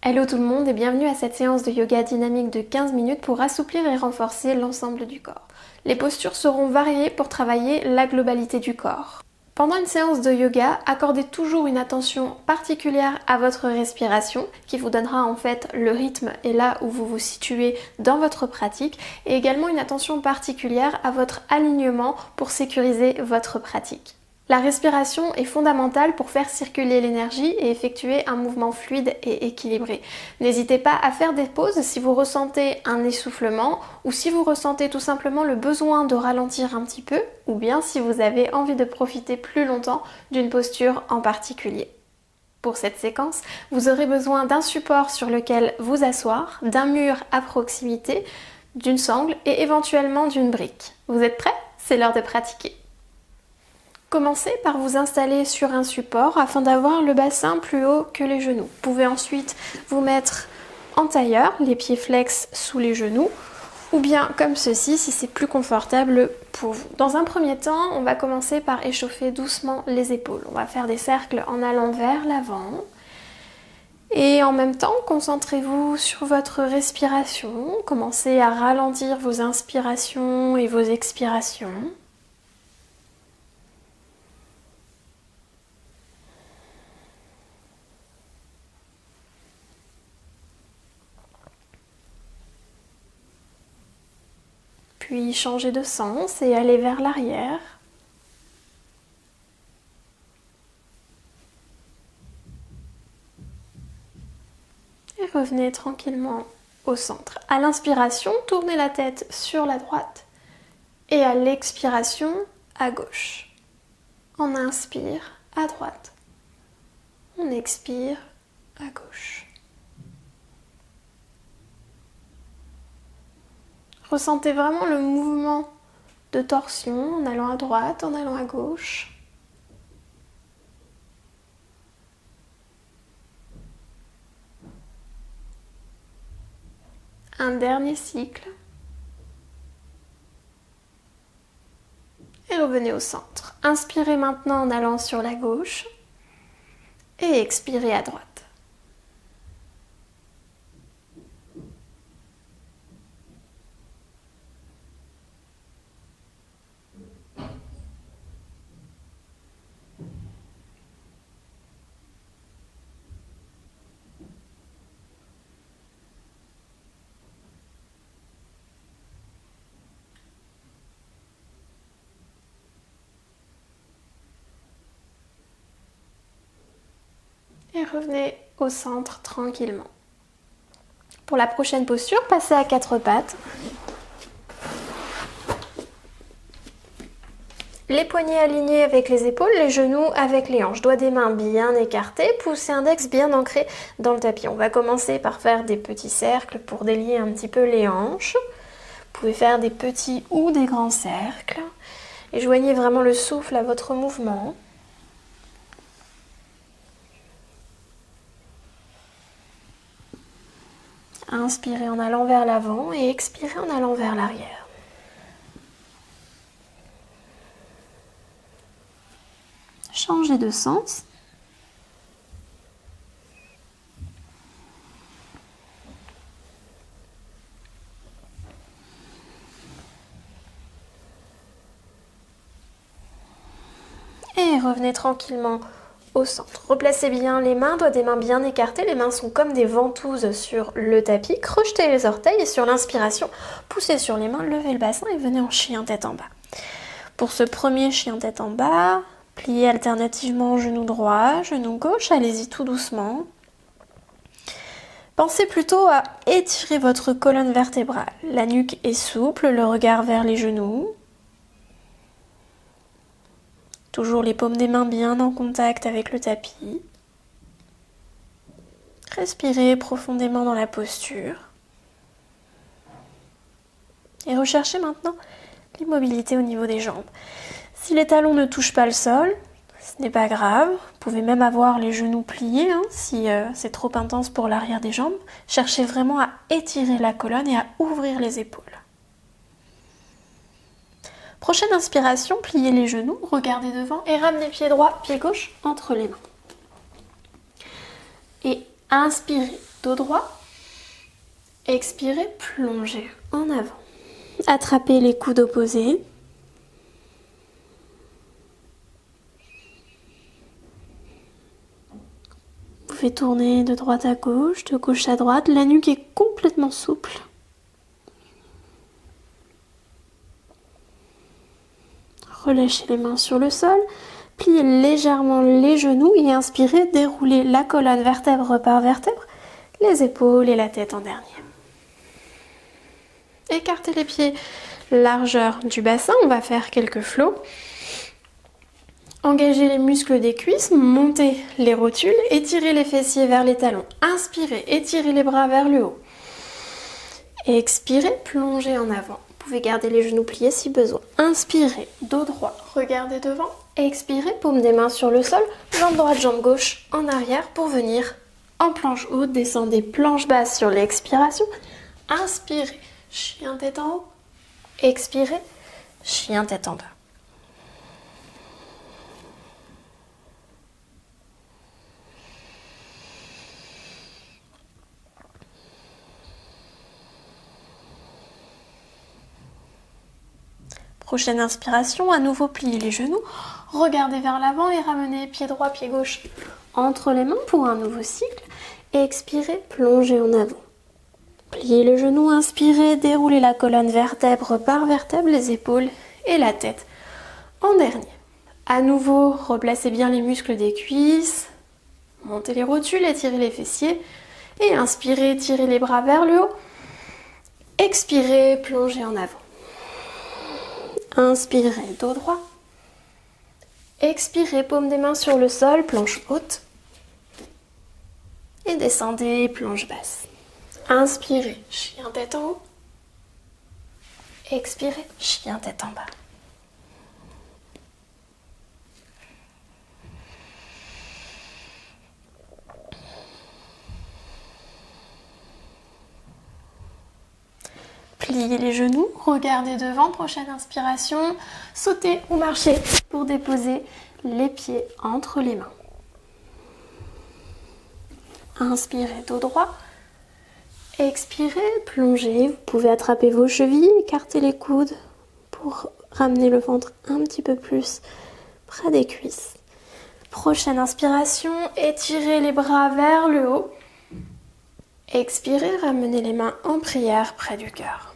Hello tout le monde et bienvenue à cette séance de yoga dynamique de 15 minutes pour assouplir et renforcer l'ensemble du corps. Les postures seront variées pour travailler la globalité du corps. Pendant une séance de yoga, accordez toujours une attention particulière à votre respiration qui vous donnera en fait le rythme et là où vous vous situez dans votre pratique et également une attention particulière à votre alignement pour sécuriser votre pratique. La respiration est fondamentale pour faire circuler l'énergie et effectuer un mouvement fluide et équilibré. N'hésitez pas à faire des pauses si vous ressentez un essoufflement ou si vous ressentez tout simplement le besoin de ralentir un petit peu ou bien si vous avez envie de profiter plus longtemps d'une posture en particulier. Pour cette séquence, vous aurez besoin d'un support sur lequel vous asseoir, d'un mur à proximité, d'une sangle et éventuellement d'une brique. Vous êtes prêts? C'est l'heure de pratiquer. Commencez par vous installer sur un support afin d'avoir le bassin plus haut que les genoux. Vous pouvez ensuite vous mettre en tailleur, les pieds flex sous les genoux, ou bien comme ceci si c'est plus confortable pour vous. Dans un premier temps, on va commencer par échauffer doucement les épaules. On va faire des cercles en allant vers l'avant. Et en même temps, concentrez-vous sur votre respiration. Commencez à ralentir vos inspirations et vos expirations. Puis changer de sens et aller vers l'arrière. Et revenez tranquillement au centre. À l'inspiration, tournez la tête sur la droite et à l'expiration, à gauche. On inspire à droite. On expire à gauche. Ressentez vraiment le mouvement de torsion en allant à droite, en allant à gauche. Un dernier cycle. Et revenez au centre. Inspirez maintenant en allant sur la gauche et expirez à droite. Et revenez au centre tranquillement. Pour la prochaine posture, passez à quatre pattes. Les poignets alignés avec les épaules, les genoux avec les hanches. Doigts des mains bien écartés, pouce et index bien ancrés dans le tapis. On va commencer par faire des petits cercles pour délier un petit peu les hanches. Vous pouvez faire des petits ou des grands cercles. Et joignez vraiment le souffle à votre mouvement. Inspirez en allant vers l'avant et expirez en allant vers l'arrière. Changez de sens. Et revenez tranquillement au centre. Replacez bien les mains, doigts des mains bien écartés. Les mains sont comme des ventouses sur le tapis. Crochetez les orteils et sur l'inspiration, poussez sur les mains, levez le bassin et venez en chien tête en bas. Pour ce premier chien tête en bas, pliez alternativement genou droit, genou gauche. Allez-y tout doucement. Pensez plutôt à étirer votre colonne vertébrale. La nuque est souple, le regard vers les genoux. Toujours les paumes des mains bien en contact avec le tapis. Respirez profondément dans la posture. Et recherchez maintenant l'immobilité au niveau des jambes. Si les talons ne touchent pas le sol, ce n'est pas grave. Vous pouvez même avoir les genoux pliés si c'est trop intense pour l'arrière des jambes. Cherchez vraiment à étirer la colonne et à ouvrir les épaules. Prochaine inspiration, pliez les genoux, regardez devant et ramenez pied droit, pied gauche entre les mains. Et inspirez dos droit. Expirez, plongez en avant. Attrapez les coudes opposés. Vous pouvez tourner de droite à gauche, de gauche à droite. La nuque est complètement souple. Relâchez les mains sur le sol. Pliez légèrement les genoux et inspirez, déroulez la colonne vertèbre par vertèbre, les épaules et la tête en dernier. Écartez les pieds, largeur du bassin, on va faire quelques flots. Engagez les muscles des cuisses, montez les rotules, étirez les fessiers vers les talons. Inspirez, étirez les bras vers le haut. Expirez, plongez en avant. Vous pouvez garder les genoux pliés si besoin. Inspirez, dos droit, regardez devant. Expirez, paume des mains sur le sol, jambe droite, jambe gauche en arrière pour venir en planche haute. Descendez planche basse sur l'expiration. Inspirez, chien tête en haut. Expirez, chien tête en bas. Prochaine inspiration, à nouveau pliez les genoux, regardez vers l'avant et ramenez pied droit, pied gauche entre les mains pour un nouveau cycle. Expirez, plongez en avant. Pliez les genoux, inspirez, déroulez la colonne vertèbre par vertèbre, les épaules et la tête en dernier. À nouveau, replacez bien les muscles des cuisses, montez les rotules, étirez les fessiers et inspirez, tirez les bras vers le haut. Expirez, plongez en avant. Inspirez, dos droit. Expirez, paume des mains sur le sol, planche haute. Et descendez, planche basse. Inspirez, chien tête en haut. Expirez, chien tête en bas. Pliez les genoux, regardez devant, prochaine inspiration, sautez ou marchez pour déposer les pieds entre les mains. Inspirez, dos droit. Expirez, plongez, vous pouvez attraper vos chevilles, écarter les coudes pour ramener le ventre un petit peu plus près des cuisses. Prochaine inspiration, étirez les bras vers le haut. Expirez, ramenez les mains en prière près du cœur.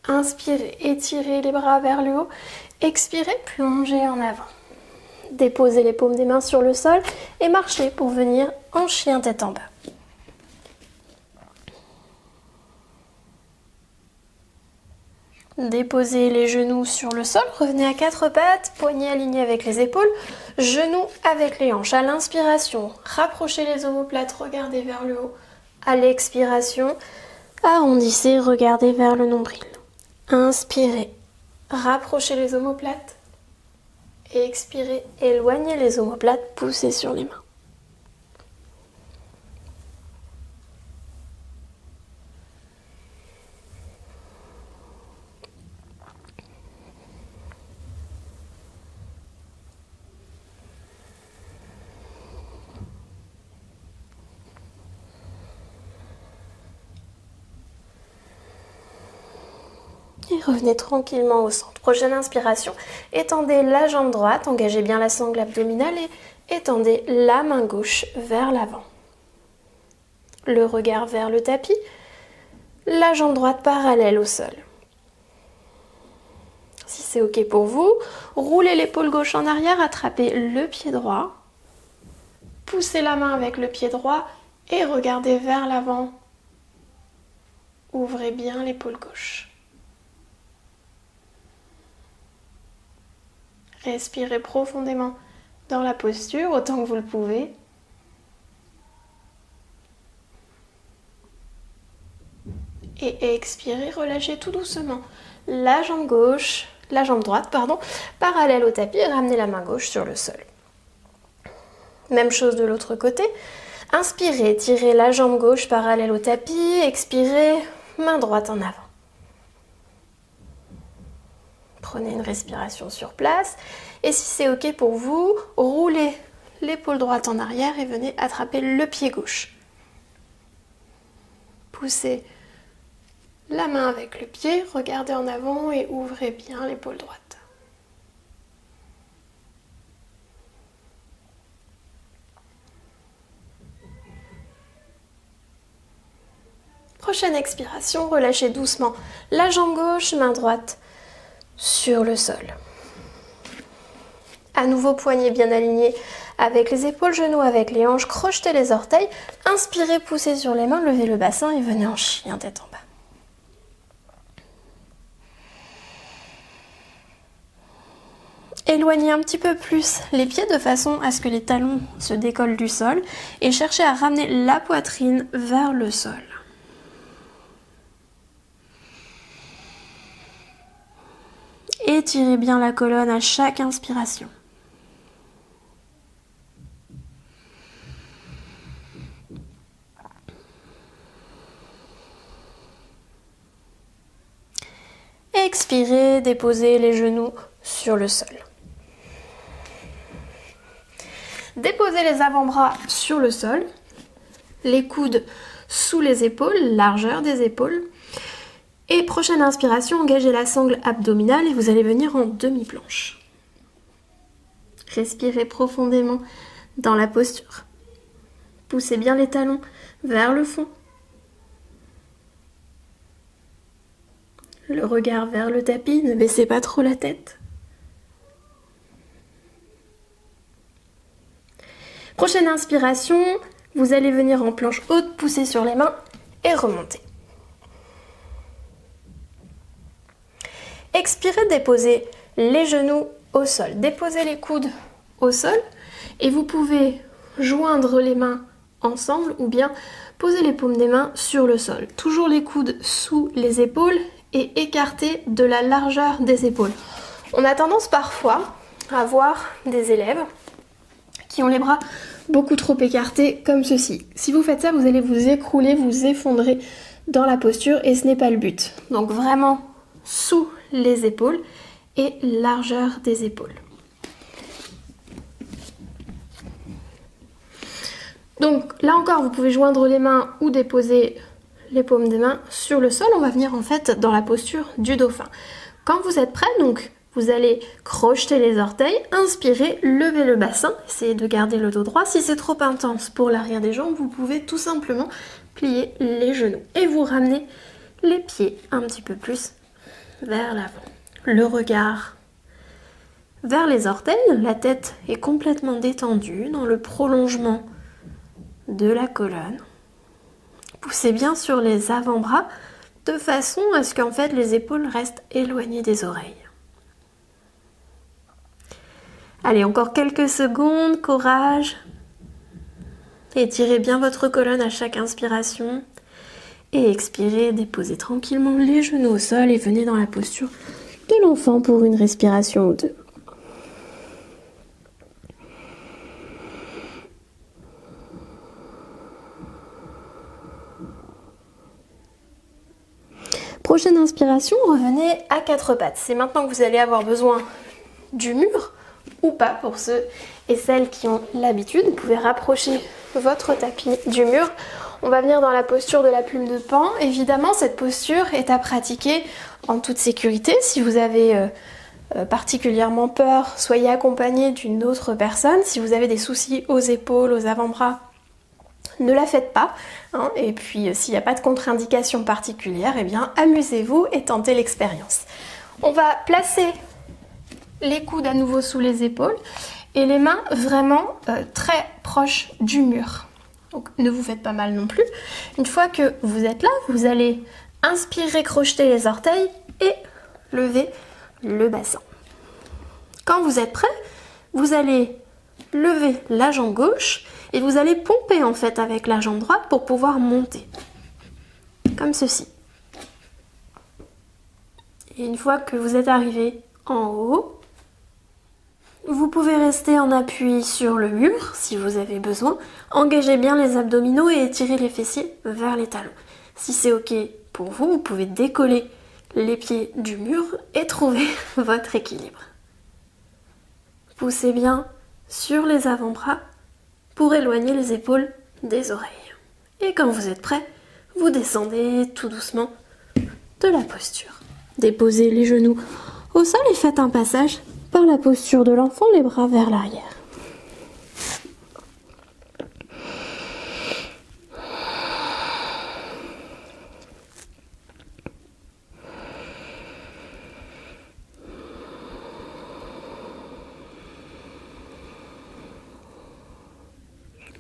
Inspirez, étirez les bras vers le haut. Expirez, plongez en avant. Déposez les paumes des mains sur le sol et marchez pour venir en chien tête en bas. Déposez les genoux sur le sol, revenez à quatre pattes, poignets alignés avec les épaules, genoux avec les hanches. À l'inspiration, rapprochez les omoplates, regardez vers le haut. À l'expiration, arrondissez, regardez vers le nombril. Inspirez, rapprochez les omoplates. Et expirez, éloignez les omoplates, poussez sur les mains. Et revenez tranquillement au centre. Prochaine inspiration, étendez la jambe droite, engagez bien la sangle abdominale et étendez la main gauche vers l'avant. Le regard vers le tapis, la jambe droite parallèle au sol. Si c'est ok pour vous, roulez l'épaule gauche en arrière, attrapez le pied droit, poussez la main avec le pied droit et regardez vers l'avant. Ouvrez bien l'épaule gauche. Respirez profondément dans la posture autant que vous le pouvez. Et expirez, relâchez tout doucement la jambe gauche, la jambe droite, parallèle au tapis et ramenez la main gauche sur le sol. Même chose de l'autre côté. Inspirez, tirez la jambe gauche parallèle au tapis, expirez, main droite en avant. Prenez une respiration sur place et si c'est ok pour vous, roulez l'épaule droite en arrière et venez attraper le pied gauche. Poussez la main avec le pied, regardez en avant et ouvrez bien l'épaule droite. Prochaine expiration, relâchez doucement la jambe gauche, main droite sur le sol. À nouveau, poignets bien alignés avec les épaules, genoux avec les hanches, crochetez les orteils. Inspirez, poussez sur les mains, levez le bassin et venez en chien tête en bas. Éloignez un petit peu plus les pieds de façon à ce que les talons se décollent du sol et cherchez à ramener la poitrine vers le sol. Étirez bien la colonne à chaque inspiration. Expirez, déposez les genoux sur le sol. Déposez les avant-bras sur le sol, les coudes sous les épaules, largeur des épaules. Et prochaine inspiration, engagez la sangle abdominale et vous allez venir en demi-planche. Respirez profondément dans la posture. Poussez bien les talons vers le fond. Le regard vers le tapis, ne baissez pas trop la tête. Prochaine inspiration, vous allez venir en planche haute, pousser sur les mains et remonter. Expirez, déposez les genoux au sol. Déposez les coudes au sol et vous pouvez joindre les mains ensemble ou bien poser les paumes des mains sur le sol. Toujours les coudes sous les épaules et écartés de la largeur des épaules. On a tendance parfois à voir des élèves qui ont les bras beaucoup trop écartés comme ceci. Si vous faites ça, vous allez vous écrouler, vous effondrer dans la posture et ce n'est pas le but. Donc vraiment sous les épaules et largeur des épaules. Donc là encore, vous pouvez joindre les mains ou déposer les paumes des mains sur le sol. On va venir en fait dans la posture du dauphin. Quand vous êtes prêt, donc vous allez crocheter les orteils, inspirez, levez le bassin, essayez de garder le dos droit. Si c'est trop intense pour l'arrière des jambes, vous pouvez tout simplement plier les genoux et vous ramenez les pieds un petit peu plus vers l'avant. Le regard vers les orteils, la tête est complètement détendue dans le prolongement de la colonne. Poussez bien sur les avant-bras de façon à ce qu'en fait les épaules restent éloignées des oreilles. Allez, encore quelques secondes, courage. Étirez bien votre colonne à chaque inspiration. Et expirez, déposez tranquillement les genoux au sol et venez dans la posture de l'enfant pour une respiration ou deux. Prochaine inspiration, revenez à quatre pattes. C'est maintenant que vous allez avoir besoin du mur ou pas pour ceux et celles qui ont l'habitude. Vous pouvez rapprocher votre tapis du mur. On va venir dans la posture de la plume de paon. Évidemment, cette posture est à pratiquer en toute sécurité. Si vous avez particulièrement peur, soyez accompagné d'une autre personne. Si vous avez des soucis aux épaules, aux avant-bras, ne la faites pas. Hein. Et puis, s'il n'y a pas de contre-indication particulière, eh bien, amusez-vous et tentez l'expérience. On va placer les coudes à nouveau sous les épaules et les mains vraiment très proches du mur. Donc ne vous faites pas mal non plus. Une fois que vous êtes là, vous allez inspirer, crocheter les orteils et lever le bassin. Quand vous êtes prêt, vous allez lever la jambe gauche et vous allez pomper en fait avec la jambe droite pour pouvoir monter. Comme ceci. Et une fois que vous êtes arrivé en haut, vous pouvez rester en appui sur le mur si vous avez besoin. Engagez bien les abdominaux et étirez les fessiers vers les talons. Si c'est ok pour vous, vous pouvez décoller les pieds du mur et trouver votre équilibre. Poussez bien sur les avant-bras pour éloigner les épaules des oreilles. Et quand vous êtes prêt, vous descendez tout doucement de la posture. Déposez les genoux au sol et faites un passage par la posture de l'enfant, les bras vers l'arrière.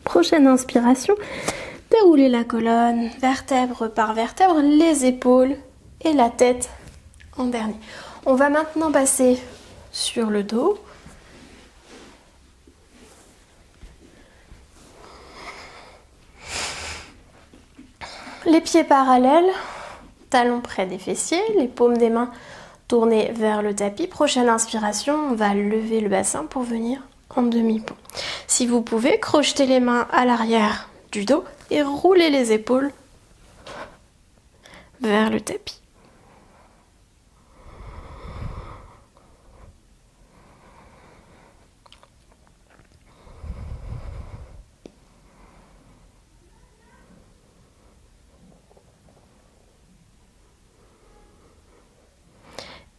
Prochaine inspiration, déroulez la colonne, vertèbre par vertèbre, les épaules et la tête en dernier. On va maintenant passer sur le dos. Les pieds parallèles, talons près des fessiers, les paumes des mains tournées vers le tapis. Prochaine inspiration, on va lever le bassin pour venir en demi-pont. Si vous pouvez, crochetez les mains à l'arrière du dos et roulez les épaules vers le tapis.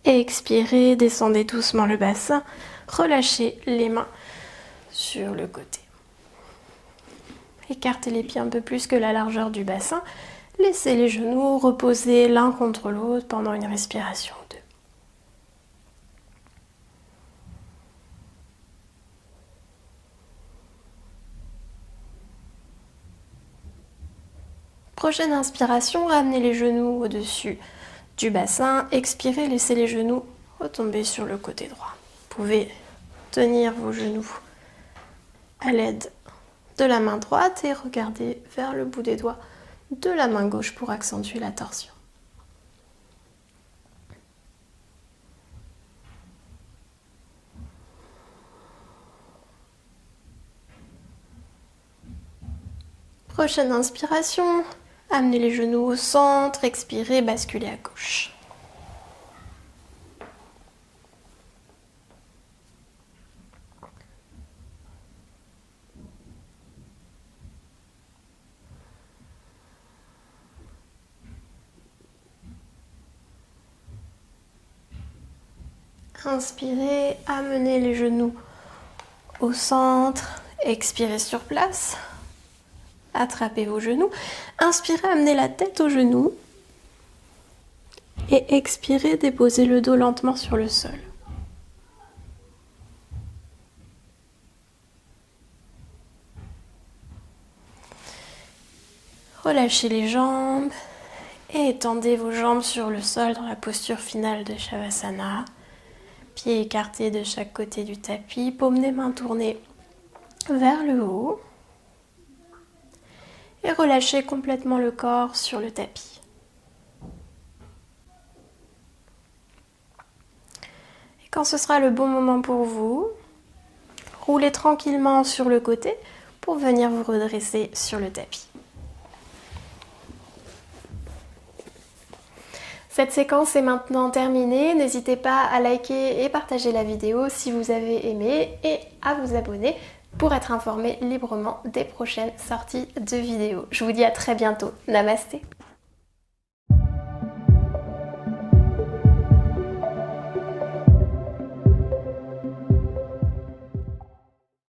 Et expirez, descendez doucement le bassin, relâchez les mains sur le côté. Écartez les pieds un peu plus que la largeur du bassin, laissez les genoux reposer l'un contre l'autre pendant une respiration ou deux. Prochaine inspiration, ramenez les genoux au-dessus du bassin, expirez, laissez les genoux retomber sur le côté droit. Vous pouvez tenir vos genoux à l'aide de la main droite et regarder vers le bout des doigts de la main gauche pour accentuer la torsion. Prochaine inspiration, amenez les genoux au centre, expirez, basculez à gauche. Inspirez, amenez les genoux au centre, expirez sur place. Attrapez vos genoux. Inspirez, amenez la tête aux genoux. Et expirez, déposez le dos lentement sur le sol. Relâchez les jambes et étendez vos jambes sur le sol dans la posture finale de Shavasana. Pieds écartés de chaque côté du tapis, paumes des mains tournées vers le haut. Et relâchez complètement le corps sur le tapis. Et quand ce sera le bon moment pour vous, roulez tranquillement sur le côté pour venir vous redresser sur le tapis. Cette séquence est maintenant terminée. N'hésitez pas à liker et partager la vidéo si vous avez aimé et à vous abonner pour être informé librement des prochaines sorties de vidéos. Je vous dis à très bientôt. Namasté.